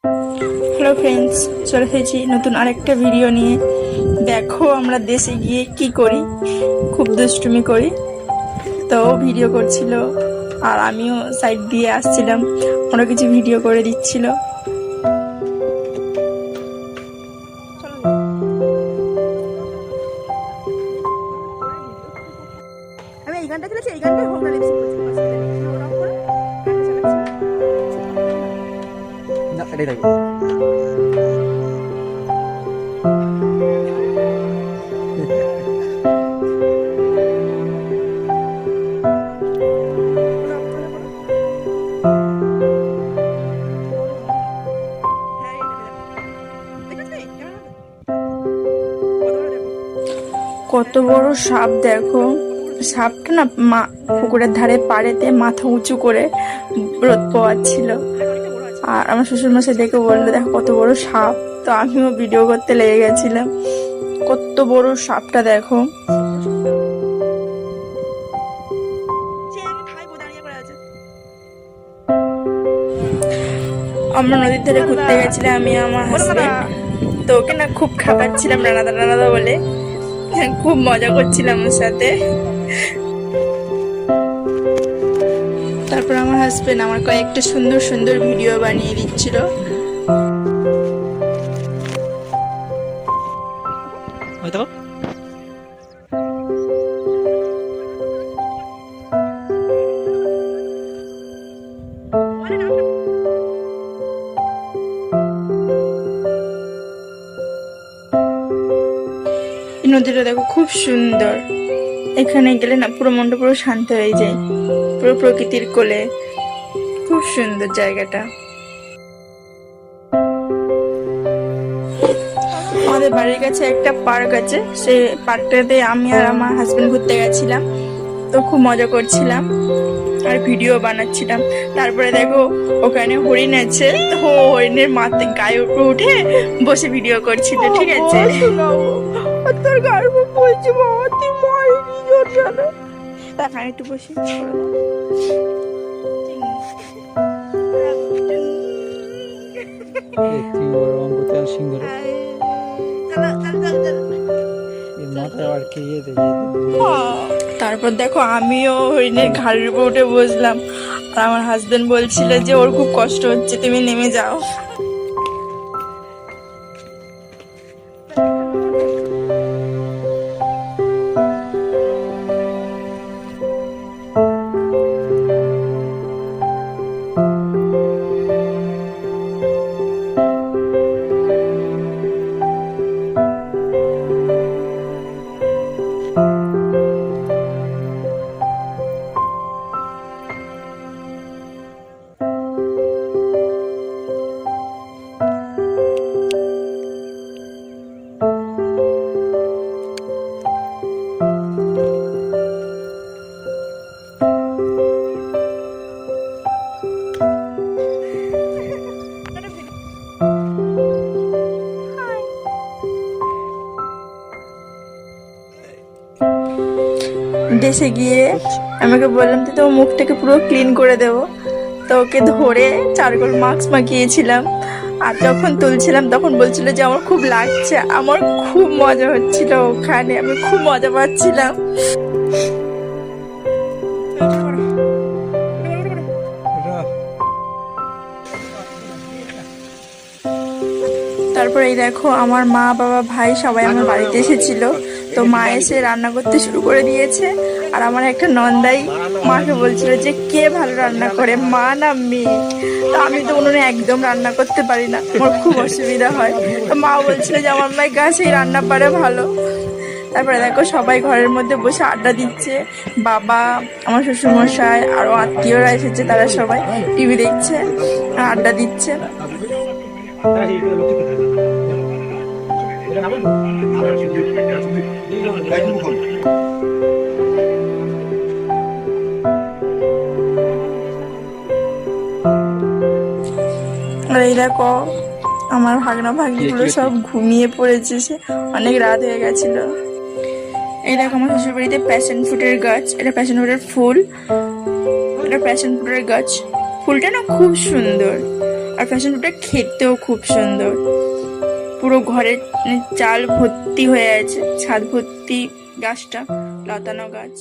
Hello friends, চলে এসেছি নতুন আরেকটা ভিডিও নিয়ে। দেখো আমরা দেশে গিয়ে কি করি, খুব দুষ্টুমি করি। তো ও ভিডিও করছিল আর আমিও সাইড দিয়ে আসছিলাম, ওরা কিছু ভিডিও করে দিচ্ছিল। আমি এই গানটা খেলেছি, এই গানটা হোক না লিপসিং করছি না এটাই থাকবে। কত বড় সাপ দেখো। সাপটা না পুকুরের ধারে পাড়েতে মাথা উঁচু করে রোদ পোয়াচ্ছিল। আর আমার শ্বশুর মশাই দেখে বললো দেখো কত বড় সাপ। তো আমিও ভিডিও করতে লেগে গেছিলাম। কত বড় সাপটা দেখো। আমরা নদীর ধারে ঘুরতে গেছিলাম, আমি আমার হাসবেন্ড। তো ওকে না খুব খাপাচ্ছিলাম রানাদা রানাদা বলে, খুব মজা করছিলাম ওর সাথে। তারপর আমার হাজবেন্ড আমার কয়েকটা সুন্দর সুন্দর ভিডিও বানিয়ে দিচ্ছিল। হয়তো নদীটা দেখো খুব সুন্দর। এখানে গেলে না পুরো মনটা পুরো শান্ত হয়ে যায়, পুরো প্রকৃতির কোলে। খুব সুন্দর জায়গাটা। আমাদের বাড়ির কাছে একটা পার্ক আছে, সেই পার্কটাতে আমি আর আমার হাজবেন্ড ঘুরতে গেছিলাম। তো খুব মজা করছিলাম আর ভিডিও বানাচ্ছিলাম। তারপরে দেখো ওখানে হরিণ আছে, তো হরিণের মাথায় গায়ে উপরে উঠে বসে ভিডিও করছিল। ঠিক আছে, তোর গায়ে বলছি বাবা তুই মারিনি জোরজানো। তার একটু বসে তারপর দেখো আমিও হরিণের ঘাড়ের উপর উঠে বসলাম। আর আমার হাজবেন্ড বলছিল যে ওর খুব কষ্ট হচ্ছে, তুমি নেমে যাও। দেশে গিয়ে আমাকে বললাম তো মুখটাকে পুরো ক্লিন করে দেব। তো ওকে ধরে চারকোল মাস্ক মাখিয়েছিলাম। আর যখন তুলছিলাম তখন বলছিল যে আমার খুব লাগছে। আমার খুব মজা হচ্ছিল ওখানে, আমি খুব মজা পাচ্ছিলাম। তারপর এই দেখো আমার মা বাবা ভাই সবাই আমার বাড়িতে এসেছিল। তো মা এসে রান্না করতে শুরু করে দিয়েছে। আর আমার একটা নন্দাই মাকে বলছিল যে কে ভালো রান্না করে, মা না মেয়ে। তো আমি তো উনুনে একদম রান্না করতে পারি না, আমার খুব অসুবিধা হয়। তো মা বলছিল যে আমার মায়ের গাছেই রান্না পারে ভালো। তারপরে দেখো সবাই ঘরের মধ্যে বসে আড্ডা দিচ্ছে। বাবা, আমার শ্বশুরমশাই, আরো আত্মীয়রা এসেছে, তারা সবাই টিভি দেখছে আর আড্ডা দিচ্ছে। আর এই দেখো আমার ভাগনা ভাগ্নিগুলো সব ঘুমিয়ে পড়েছে, সে অনেক রাত হয়ে গেছিল। এই দেখো আমার শ্বশুর বাড়িতে প্যাশন ফ্রুটের গাছ, এটা প্যাশন ফ্রুটের ফুল, এটা প্যাশন ফ্রুটের গাছ। ফুলটা না খুব সুন্দর। আর প্যাশন ফ্রুটটা খেতেও খুব সুন্দর। পুরো ঘরের চাল ভর্তি হয়ে আছে, ছাদ ভর্তি গাছটা, লতানো গাছ।